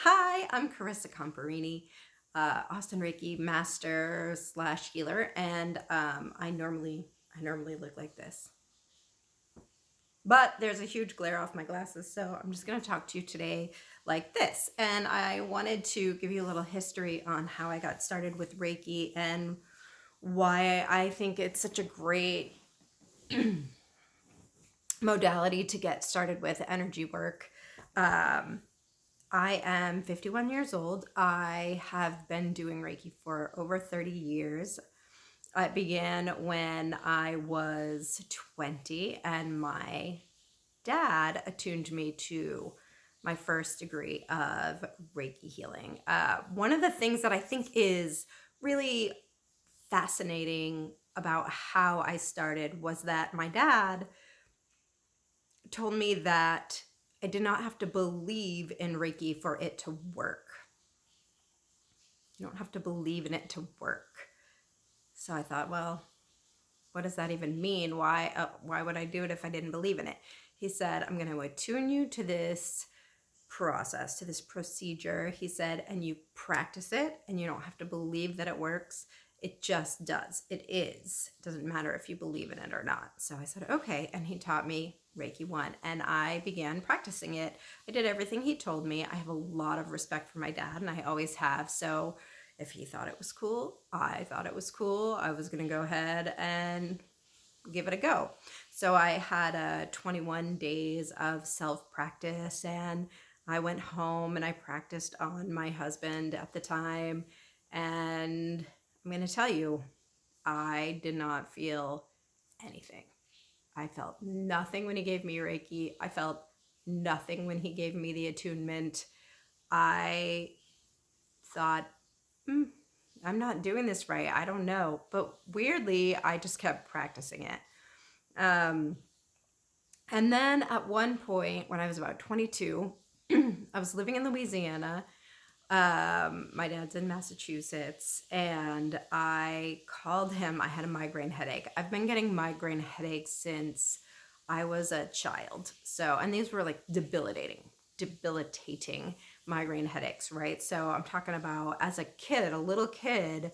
Hi, I'm Carissa Comparini, Austin Reiki master slash healer, and I normally look like this, but there's a huge glare off my glasses, so I'm just going to talk to you today like this. And I wanted to give you a little history on how I got started with Reiki and why I think it's such a great modality to get started with energy work. Um, I am 51 years old. I have been doing Reiki for over 30 years. It began when I was 20, and my dad attuned me to my first degree of Reiki healing. One of the things that I think is really fascinating about how I started was that my dad told me that I did not have to believe in Reiki for it to work. You don't have to believe in it to work. So I thought, well, what does that even mean? Why would I do it if I didn't believe in it? He said, I'm going to attune you to this process, to this procedure. He said, and you practice it, and you don't have to believe that it works. It just does. It is. It doesn't matter if you believe in it or not. So I said, okay. And he taught me Reiki 1, and I began practicing it. I did everything he told me. I have a lot of respect for my dad, and I always have. So if he thought it was cool, I thought it was cool. I was going to go ahead and give it a go. So I had 21 days of self practice, and I went home and I practiced on my husband at the time. And I'm going to tell you, I did not feel anything. I felt nothing when he gave me Reiki. I felt nothing when he gave me the attunement. I thought, I'm not doing this right. I don't know. But weirdly, I just kept practicing it. Um, and then at one point, when I was about 22, I was living in Louisiana. My dad's in Massachusetts, and I called him. I had a migraine headache. I've been getting migraine headaches since I was a child. So, and these were like debilitating migraine headaches, right? So I'm talking about as a kid, a little kid,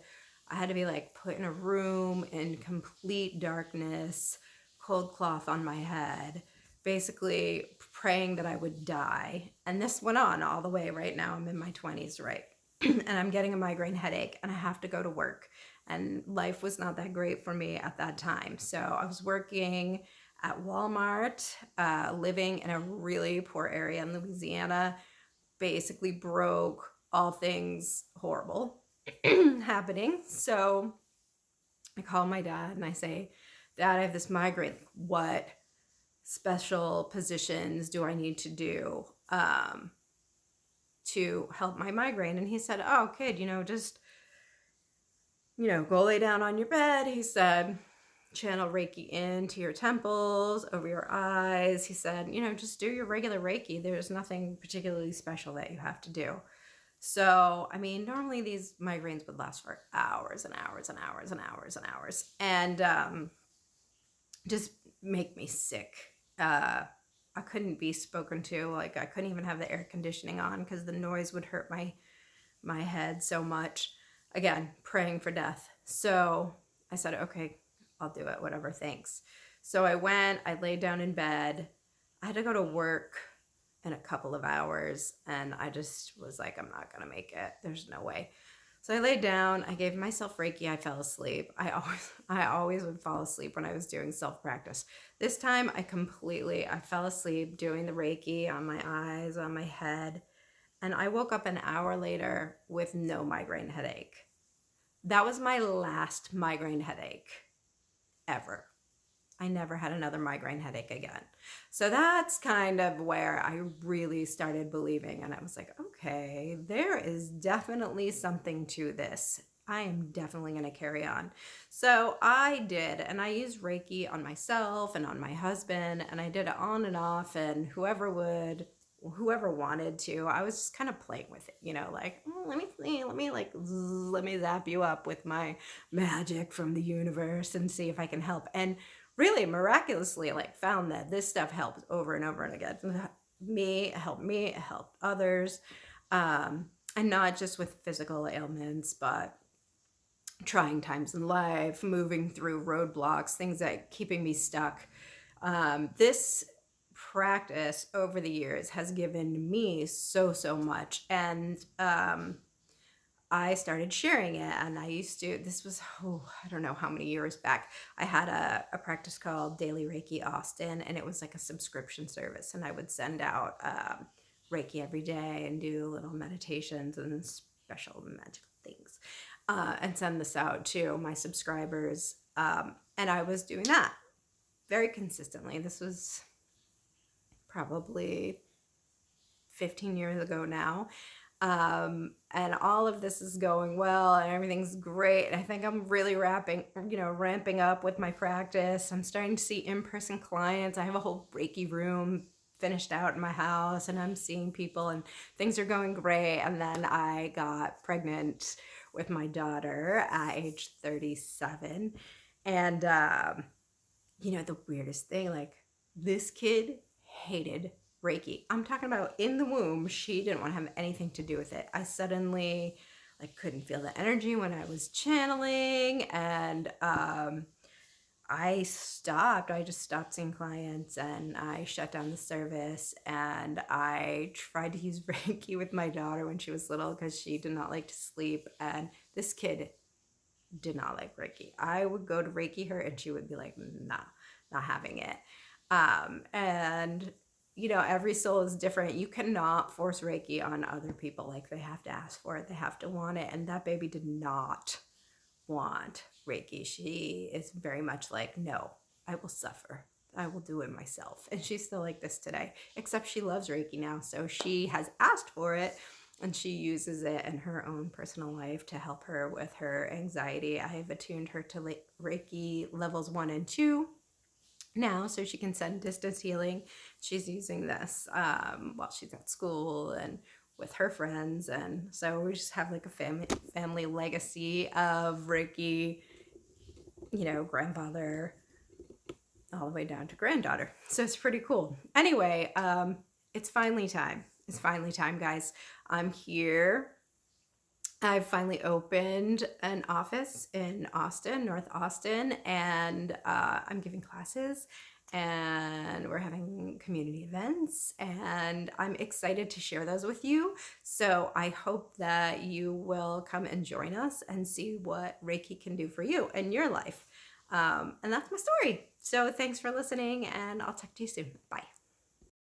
I had to be like put in a room in complete darkness, cold cloth on my head, basically praying that I would die. And this went on all the way. Right now I'm in my 20s, right? And I'm getting a migraine headache and I have to go to work. And life was not that great for me at that time. So I was working at Walmart, living in a really poor area in Louisiana, basically broke, all things horrible happening. So I call my dad and I say, Dad, I have this migraine. What special positions do I need to do to help my migraine? And he said, oh, kid, just, go lay down on your bed. He said, channel Reiki into your temples, over your eyes. He said, just do your regular Reiki. There's nothing particularly special that you have to do. So, I mean, normally these migraines would last for hours and hours and hours and hours and hours, and just make me sick. I couldn't be spoken to. Like, I couldn't even have the air conditioning on because the noise would hurt my head so much. Again, praying for death. So I said, okay, I'll do it, whatever, thanks. So I went, I laid down in bed. I had to go to work in a couple of hours, and I just was like, I'm not gonna make it. There's no way. So I laid down, I gave myself Reiki, I fell asleep. I always would fall asleep when I was doing self-practice. This time I fell asleep doing the Reiki on my eyes, on my head, and I woke up an hour later with no migraine headache. That was my last migraine headache ever. I never had another migraine headache again. So that's kind of where I really started believing. And I was like, okay, there is definitely something to this. I am definitely going to carry on. So I did, and I used Reiki on myself and on my husband, and I did it on and off, and whoever wanted to. I was just kind of playing with it, like, let me see, let me zap you up with my magic from the universe and see if I can help. And really miraculously, like, found that this stuff helped over and over and again. It helped me, it helped others. And not just with physical ailments, but trying times in life, moving through roadblocks, things that keeping me stuck. This practice over the years has given me so much, and I started sharing it. And I used to, this was, I don't know how many years back. I had a practice called Daily Reiki Austin, and it was like a subscription service. And I would send out Reiki every day and do little meditations and special magical things, and send this out to my subscribers. And I was doing that very consistently. This was probably 15 years ago now. And all of this is going well and everything's great. And I think I'm really ramping up with my practice. I'm starting to see in-person clients. I have a whole Reiki room finished out in my house, and I'm seeing people and things are going great. And then I got pregnant with my daughter at age 37. And, the weirdest thing, like, this kid hated Reiki. I'm talking about in the womb. She didn't want to have anything to do with it. I suddenly couldn't feel the energy when I was channeling, and I just stopped seeing clients, and I shut down the service. And I tried to use Reiki with my daughter when she was little because she did not like to sleep, and this kid did not like Reiki. I would go to Reiki her and she would be like, nah, not having it. And every soul is different. You cannot force Reiki on other people. Like, they have to ask for it. They have to want it. And that baby did not want Reiki. She is very much like, no, I will suffer. I will do it myself. And she's still like this today, except she loves Reiki now. So she has asked for it, and she uses it in her own personal life to help her with her anxiety. I have attuned her to Reiki levels 1 and 2 now, so she can send distance healing. She's using this while she's at school and with her friends. And so we just have like a family legacy of Reiki, grandfather all the way down to granddaughter. So it's pretty cool. Anyway, it's finally time. It's finally time, guys. I'm here. I've finally opened an office in Austin, North Austin, and I'm giving classes, and we're having community events, and I'm excited to share those with you. So I hope that you will come and join us and see what Reiki can do for you in your life. And that's my story. So thanks for listening, and I'll talk to you soon. Bye.